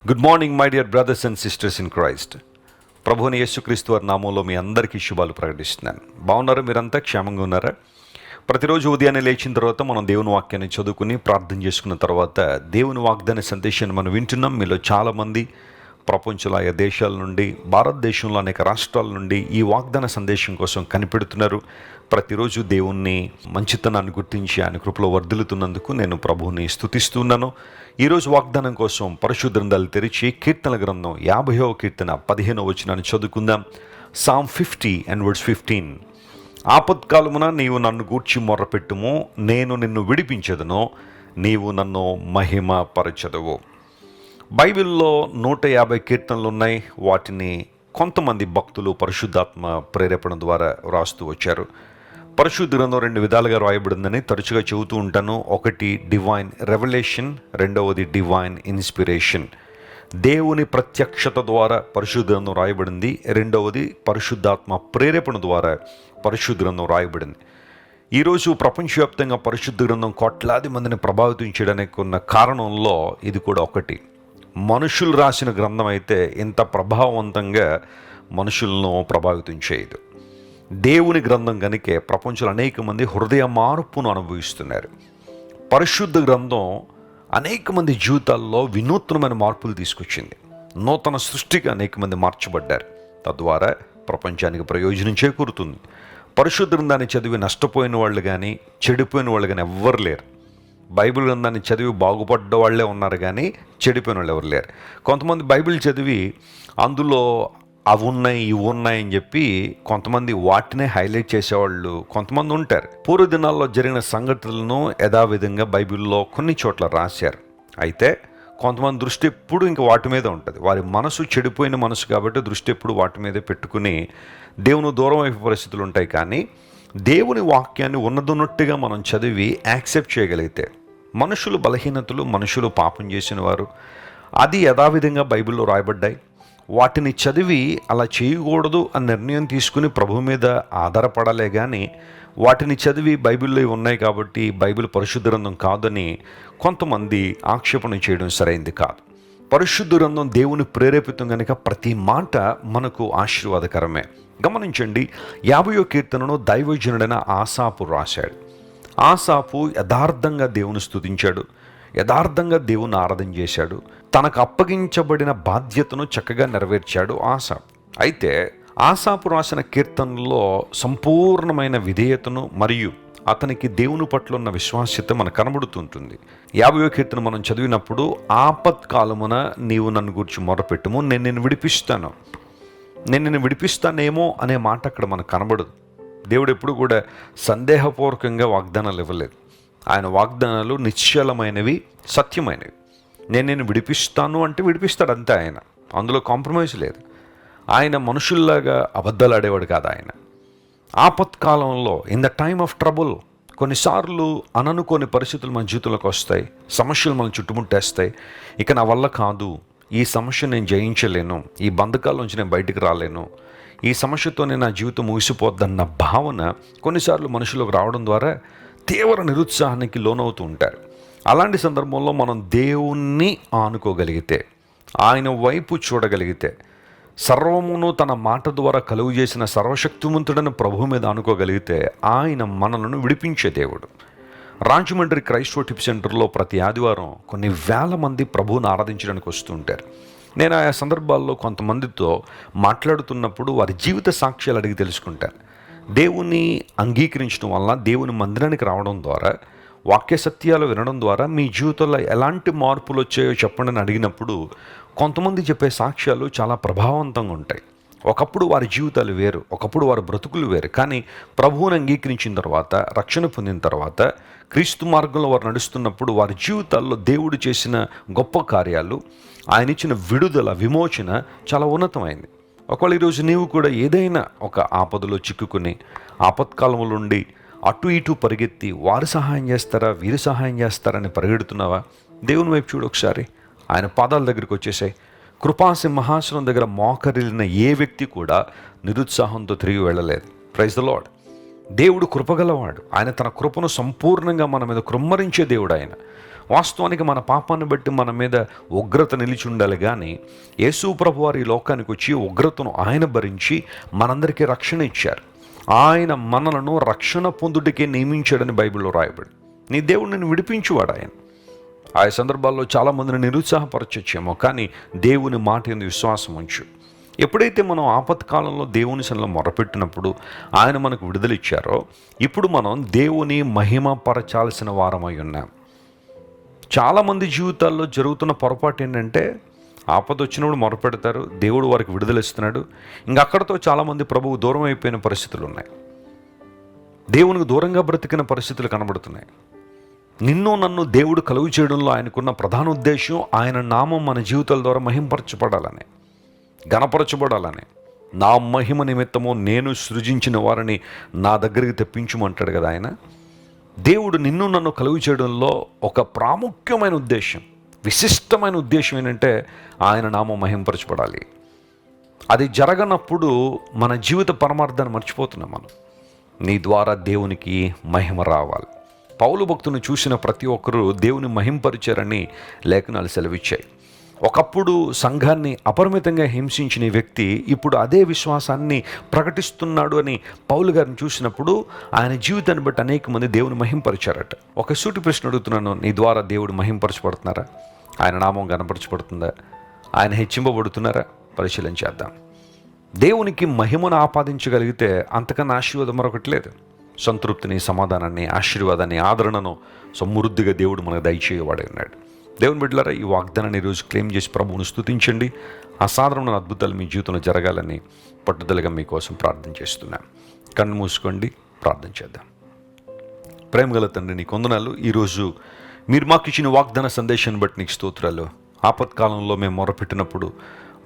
Good morning my dear brothers and sisters in Christ. ప్రభువుని యేసుక్రీస్తు వారి నామంలో మీ అందరికీ శుభాలు ప్రకటిస్తున్నాను. బాగున్నారా? మీరంతా క్షేమంగా ఉన్నారా? ప్రతిరోజు ఉదయాన్నే లేచిన తర్వాత మనం దేవుని వాక్యాన్ని చదువుకుని ప్రార్థన చేసుకున్న తర్వాత దేవుని వాగ్దాన సందేశాన్ని మనం వింటున్నాం. మీలో చాలామంది ప్రపంచంలో ఆయా దేశాల నుండి, భారతదేశంలో అనేక రాష్ట్రాల నుండి ఈ వాగ్దాన సందేశం కోసం కనిపెడుతున్నారు. ప్రతిరోజు దేవుణ్ణి మంచితనాన్ని గుర్తించి ఆయన కృపలో వర్ధిల్లుతున్నందుకు నేను ప్రభువుని స్తుతిస్తున్నాను. ఈరోజు వాగ్దానం కోసం పరిశుద్ధ గ్రంథాలు తెరిచి కీర్తనల గ్రంథం 50వ కీర్తన 15వ వచనాన్ని చదువుకుందాం. Psalm 50 and verse 15. ఆపత్కాలమున నీవు నన్ను గూర్చి మొర్రపెట్టుము, నేను నిన్ను విడిపించెదను, నీవు నన్ను మహిమ పరచెదవు. బైబిల్లో 150 కీర్తనలు ఉన్నాయి. వాటిని కొంతమంది భక్తులు పరిశుద్ధాత్మ ప్రేరేపణ ద్వారా వ్రాస్తూ వచ్చారు. పరిశుద్ధ గ్రంథం 2 విధాలుగా రాయబడిందని తరచుగా చెబుతూ ఉంటాను. ఒకటి డివైన్ రెవల్యూషన్, రెండవది డివైన్ ఇన్స్పిరేషన్. దేవుని ప్రత్యక్షత ద్వారా పరిశుద్ధ గ్రంథం రాయబడింది. రెండవది పరిశుద్ధాత్మ ప్రేరేపణ ద్వారా పరిశుద్ధ గ్రంథం రాయబడింది. ఈరోజు ప్రపంచవ్యాప్తంగా పరిశుద్ధ గ్రంథం కోట్లాది మందిని ప్రభావితం చేయడానికి ఉన్న కారణంలో ఇది కూడా ఒకటి. మనుషులు రాసిన గ్రంథం అయితే ఇంత ప్రభావవంతంగా మనుషులను ప్రభావితం చేయదు. దేవుని గ్రంథం కనుకే ప్రపంచంలో అనేక మంది హృదయ మార్పును అనుభవిస్తున్నారు. పరిశుద్ధ గ్రంథం అనేక మంది జీవితాల్లో వినూత్నమైన మార్పులు తీసుకొచ్చింది. నూతన సృష్టిగా అనేక మంది మార్చబడ్డారు. తద్వారా ప్రపంచానికి ప్రయోజనం చేకూరుతుంది. పరిశుద్ధ గ్రంథాన్ని చదివి నష్టపోయిన వాళ్ళు కానీ, చెడిపోయిన వాళ్ళు కానీ ఎవ్వరు లేరు. బైబిల్ గ్రంథాన్ని చదివి బాగుపడ్డ వాళ్ళే ఉన్నారు కానీ చెడిపోయిన వాళ్ళు ఎవరు లేరు. కొంతమంది బైబిల్ చదివి అందులో అవి ఉన్నాయి, ఇవి ఉన్నాయని చెప్పి కొంతమంది వాటినే హైలైట్ చేసేవాళ్ళు కొంతమంది ఉంటారు. పూర్వ దినాల్లో జరిగిన సంఘటనలను యథావిధంగా బైబిల్లో కొన్ని చోట్ల రాశారు. అయితే కొంతమంది దృష్టి ఎప్పుడు ఇంక వాటి మీద ఉంటుంది. వారి మనసు చెడిపోయిన మనసు కాబట్టి దృష్టి ఎప్పుడు వాటి మీదే పెట్టుకుని దేవుని దూరం అయిపోయే పరిస్థితులు ఉంటాయి. కానీ దేవుని వాక్యాన్ని ఉన్నదన్నట్టుగా మనం చదివి యాక్సెప్ట్ చేయగలిగితే, మనుషులు బలహీనతలు, మనుషులు పాపం చేసిన వారు అది యథావిధంగా బైబిల్లో రాయబడ్డాయి. వాటిని చదివి అలా చేయకూడదు అని నిర్ణయం తీసుకుని ప్రభు మీద ఆధారపడాలే కానీ వాటిని చదివి బైబిల్లో ఉన్నాయి కాబట్టి బైబిల్ పరిశుద్ధ గ్రంథం కాదని కొంతమంది ఆక్షేపణ చేయడం సరైంది కాదు. పరిశుద్ధ గ్రంథం దేవుని ప్రేరేపితం కనుక ప్రతి మాట మనకు ఆశీర్వాదకరమే. గమనించండి, 50వ కీర్తనను దైవజనుడైన ఆసాపు రాశాడు. ఆసాపు యథార్థంగా దేవుని స్తుతించాడు, యథార్థంగా దేవుని ఆరాధన చేశాడు, తనకు అప్పగించబడిన బాధ్యతను చక్కగా నెరవేర్చాడు ఆసాపు. అయితే ఆసాపు రాసిన కీర్తనలో సంపూర్ణమైన విధేయతను మరియు అతనికి దేవుని పట్ల ఉన్న విశ్వాస్యత మనకు కనబడుతుంటుంది. 50వ కీర్తన మనం చదివినప్పుడు ఆపత్కాలమున నీవు నన్ను గురించి మొరపెట్టుము, నేను నిన్ను విడిపిస్తాను, నేను నిన్ను విడిపిస్తానేమో అనే మాట అక్కడ మనకు కనబడదు. దేవుడు ఎప్పుడు కూడా సందేహపూర్వకంగా వాగ్దానాలు ఇవ్వలేదు. ఆయన వాగ్దానాలు నిశ్చలమైనవి, సత్యమైనవి. నేను నిన్ను విడిపిస్తాను అంటే విడిపిస్తాడు అంతే. ఆయన అందులో కాంప్రమైజ్ లేదు. ఆయన మనుషుల్లాగా అబద్ధాలు ఆడేవాడు కాదు. ఆయన ఆపత్కాలంలో, in the time of trouble, కొన్నిసార్లు అననుకోని పరిస్థితులు మన జీవితంలోకి వస్తాయి, సమస్యలు మనం చుట్టుముట్టేస్తాయి. ఇక నా వల్ల కాదు, ఈ సమస్య నేను జయించలేను, ఈ బంధకాల నుంచి నేను బయటికి రాలేను, ఈ సమస్యతోనే నా జీవితం ముగిసిపోద్దన్న భావన కొన్నిసార్లు మనుషులకు రావడం ద్వారా తీవ్ర నిరుత్సాహానికి లోనవుతూ ఉంటారు. అలాంటి సందర్భంలో మనం దేవుణ్ణి ఆనుకోగలిగితే, ఆయన వైపు చూడగలిగితే, సర్వమును తన మాట ద్వారా కలుగు చేసిన సర్వశక్తివంతుడైన ప్రభు మీద ఆనుకోగలిగితే ఆయన మనలను విడిపించే దేవుడు. రాజమండ్రి క్రైస్ట్ టిప్ సెంటర్లో ప్రతి ఆదివారం కొన్ని వేల మంది ప్రభువుని ఆరాధించడానికి వస్తుంటారు. నేను ఆయా సందర్భాల్లో కొంతమందితో మాట్లాడుతున్నప్పుడు వారి జీవిత సాక్ష్యాలు అడిగి తెలుసుకుంటాను. దేవుని అంగీకరించడం వల్ల, దేవుని మందిరానికి రావడం ద్వారా, వాక్య సత్యాలు వినడం ద్వారా మీ జీవితంలో ఎలాంటి మార్పులు వచ్చాయో చెప్పండి అని అడిగినప్పుడు కొంతమంది చెప్పే సాక్ష్యాలు చాలా ప్రభావవంతంగా ఉంటాయి. ఒకప్పుడు వారి జీవితాలు వేరు, ఒకప్పుడు వారి బ్రతుకులు వేరు. కానీ ప్రభువుని అంగీకరించిన తర్వాత, రక్షణ పొందిన తర్వాత, క్రీస్తు మార్గంలో వారు నడుస్తున్నప్పుడు వారి జీవితాల్లో దేవుడు చేసిన గొప్ప కార్యాలు, ఆయన ఇచ్చిన విడుదల, విమోచన చాలా ఉన్నతమైంది. ఒకవేళ ఈరోజు నీవు కూడా ఏదైనా ఒక ఆపదలో చిక్కుకుని ఆపత్కాలంలో ఉండి అటు ఇటు పరిగెత్తి వారు సహాయం చేస్తారా, వీరు సహాయం చేస్తారని పరిగెడుతున్నావా? దేవుని వైపు చూడు ఒకసారి. ఆయన పాదాల దగ్గరికి వచ్చేసాయి. కృపాసింహాసనం దగ్గర మోకరిల్లిన ఏ వ్యక్తి కూడా నిరుత్సాహంతో తిరిగి వెళ్ళలేదు. Praise the Lord. దేవుడు కృపగలవాడు. ఆయన తన కృపను సంపూర్ణంగా మన మీద కృమ్మరించే దేవుడు. ఆయన వాస్తవానికి మన పాపాన్ని బట్టి మన మీద ఉగ్రత నిలిచి ఉండాలి, కానీ యేసు ప్రభువారు ఈ లోకానికి వచ్చి ఉగ్రతను ఆయన భరించి మనందరికీ రక్షణ ఇచ్చారు. ఆయన మనలను రక్షణ పొందుటకే నియమించాడని బైబిల్లో రాయబడి. నీ దేవుడు నిన్ను విడిపించువాడు ఆయన. ఆయా సందర్భాల్లో చాలామందిని నిరుత్సాహపరచొచ్చేమో, కానీ దేవుని మాట యందు విశ్వాసం ఉంచు. ఎప్పుడైతే మనం ఆపత్కాలంలో దేవుని సన్నిధిలో మొరపెట్టినప్పుడు ఆయన మనకు విడుదల ఇచ్చారో, ఇప్పుడు మనం దేవుని మహిమపరచాల్సిన వారమై ఉన్నాం. చాలామంది జీవితాల్లో జరుగుతున్న పొరపాటు ఏంటంటే, ఆపద వచ్చినప్పుడు మొరపెడతారు, దేవుడు వారికి విడుదల ఇస్తున్నాడు, ఇంకా అక్కడితో చాలామంది ప్రభువు దూరం అయిపోయిన పరిస్థితులు ఉన్నాయి. దేవునికి దూరంగా బ్రతికిన పరిస్థితులు కనబడుతున్నాయి. నిన్ను నన్ను దేవుడు కలుగు చేయడంలో ఆయనకున్న ప్రధాన ఉద్దేశం ఆయన నామం మన జీవితాల ద్వారా మహింపరచబడాలని, గణపరచబడాలని. నా మహిమ నిమిత్తము నేను సృజించిన వారిని నా దగ్గరికి తెప్పించమంటాడు కదా ఆయన. దేవుడు నిన్ను నన్ను కలుగు చేయడంలో ఒక ప్రాముఖ్యమైన ఉద్దేశం, విశిష్టమైన ఉద్దేశం ఏంటంటే ఆయన నామం మహింపరచబడాలి. అది జరగనప్పుడు మన జీవిత పరమార్థాన్ని మర్చిపోతున్నాం మనం. నీ ద్వారా దేవునికి మహిమ రావాలి. పౌలు భక్తుని చూసిన ప్రతి ఒక్కరూ దేవుని మహింపరిచారని లేఖనాలు సెలవిచ్చాయి. ఒకప్పుడు సంఘాన్ని అపరిమితంగా హింసించిన ఈ వ్యక్తి ఇప్పుడు అదే విశ్వాసాన్ని ప్రకటిస్తున్నాడు అని పౌలు గారిని చూసినప్పుడు ఆయన జీవితాన్ని బట్టి అనేక మంది దేవుని మహింపరిచారట. ఒక సూటి ప్రశ్న అడుగుతున్నాను, నీ ద్వారా దేవుడు మహింపరచబడుతున్నారా? ఆయన నామం కనపరచబడుతుందా? ఆయన హెచ్చింపబడుతున్నారా? పరిశీలన చేద్దాం. దేవునికి మహిమను ఆపాదించగలిగితే అంతకన్నా ఆశీర్వాదం మరొకటి లేదు. సంతృప్తిని, సమాధానాన్ని, ఆశీర్వాదాన్ని, ఆదరణను సమృద్ధిగా దేవుడు మనకు దయచేయవాడే ఉన్నాడు. దేవుని బిడ్డలారా, ఈ వాగ్దానాన్ని ఈరోజు క్లెయిమ్ చేసి ప్రభువును స్తుతించండి. అసాధారణమైన అద్భుతాలు మీ జీవితంలో జరగాలని పట్టుదలగా మీకోసం ప్రార్థన చేస్తున్నాం. కన్ను మూసుకోండి, ప్రార్థన చేద్దాం. ప్రేమగల తండ్రి, నీకు వందనాలు. ఈరోజు మీరు మాకు ఇచ్చిన వాగ్దాన సందేశాన్ని బట్టి నీకు స్తోత్రాలు. ఆపత్కాలంలో మేము మొరపెట్టినప్పుడు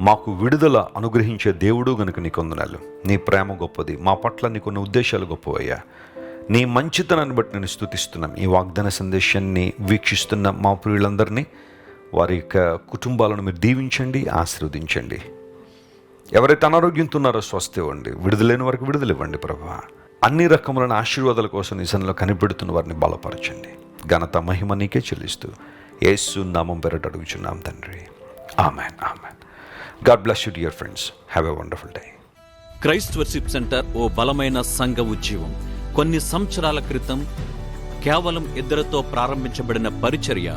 మాకు విడుదల అనుగ్రహించే దేవుడు గనుక నీకు వందనాలు. నీ ప్రేమ గొప్పది, మా పట్ల నీకున్న ఉద్దేశాలు గొప్పవయ్యా. నీ మంచితనాన్ని బట్టి నేను స్తుతిస్తున్నాం. ఈ వాగ్దాన సందేశాన్ని వీక్షిస్తున్న మా ప్రియులందరినీ, వారి యొక్క కుటుంబాలను మీరు దీవించండి, ఆశీర్వదించండి. ఎవరైతే అనారోగ్యంతో ఉన్నారో స్వస్థ ఇవ్వండి, విడుదలైన వారికి విడుదల ఇవ్వండి ప్రభువా. అన్ని రకములైన ఆశీర్వాదాల కోసం నీ సన్నిధిలో కనిపెడుతున్న వారిని బలపరచండి. ఘనత మహిమ నీకే చెల్లిస్తూ యేసు నామం పేరట అడుగుచున్నాం తండ్రి. Amen, amen. God bless you dear friends. Have a wonderful day. Christ worship center ఓ బలమైన సంఘ ఉజ్జీవం. కొన్ని సంవత్సరాల క్రితం కేవలం ఇద్దరితో ప్రారంభించబడిన పరిచర్య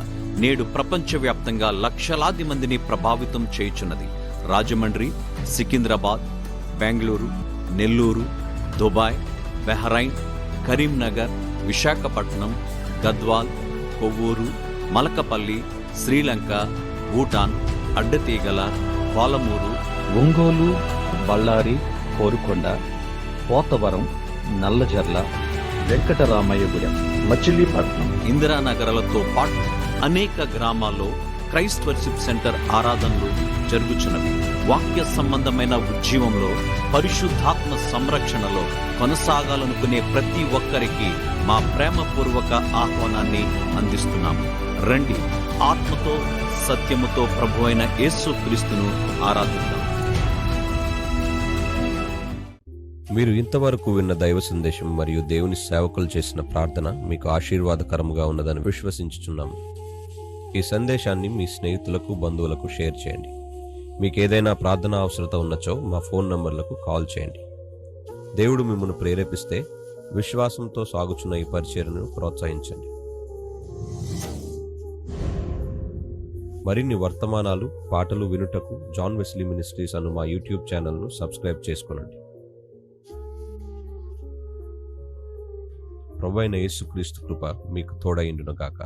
నేడు ప్రపంచవ్యాప్తంగా లక్షలాది మందిని ప్రభావితం చేయుచున్నది. రాజమండ్రి, సికింద్రాబాద్, బెంగళూరు, నెల్లూరు, దుబాయ్, బెహ్రైన్, కరీంనగర్, విశాఖపట్నం, గద్వాల్, కొవ్వూరు, మలకపల్లి, శ్రీలంక, భూటాన్, అడ్డతీగల, పాలమూరు, ఒంగోలు, బళ్ళారి, కోరుకొండ, పోతవరం, నల్లజర్ల, వెంకటరామయ్యగూడెం, మచిలీపట్నం, ఇందిరానగర్లతో పాటు అనేక గ్రామాల్లో క్రైస్ట్ వర్షిప్ సెంటర్ ఆరాధనలు జరుగుచున్నవి. వాక్య సంబంధమైన ఉజ్జీవంలో, పరిశుద్ధాత్మ సంరక్షణలో కొనసాగాలనుకునే ప్రతి ఒక్కరికి మా ప్రేమపూర్వక ఆహ్వానాన్ని అందిస్తున్నాము. రండి, ఆత్మతో సత్యముతో ప్రభువైన యేసు క్రీస్తును ఆరాధిద్దాం. మీరు ఇంతవరకు విన్న దైవ సందేశం మరియు దేవుని సేవకులు చేసిన ప్రార్థన మీకు ఆశీర్వాదకరముగా ఉన్నదని విశ్వసించుచున్నాము. ఈ సందేశాన్ని మీ స్నేహితులకు, బంధువులకు షేర్ చేయండి. మీకు ఏదైనా ప్రార్థన అవసరత ఉన్నచో మా ఫోన్ నంబర్లకు కాల్ చేయండి. దేవుడు మిమ్మల్ని ప్రేరేపిస్తే విశ్వాసంతో సాగుచున్న ఈ పరిచర్యను ప్రోత్సహించండి. మరిన్ని వర్తమానాలు, పాటలు వినుటకు జాన్ వెస్లీ మినిస్ట్రీస్ అను మా యూట్యూబ్ ఛానల్ను సబ్స్క్రైబ్ చేసుకొనండి. ప్రభువైన యేసుక్రీస్తు కృప మీకు తోడైండును గాక.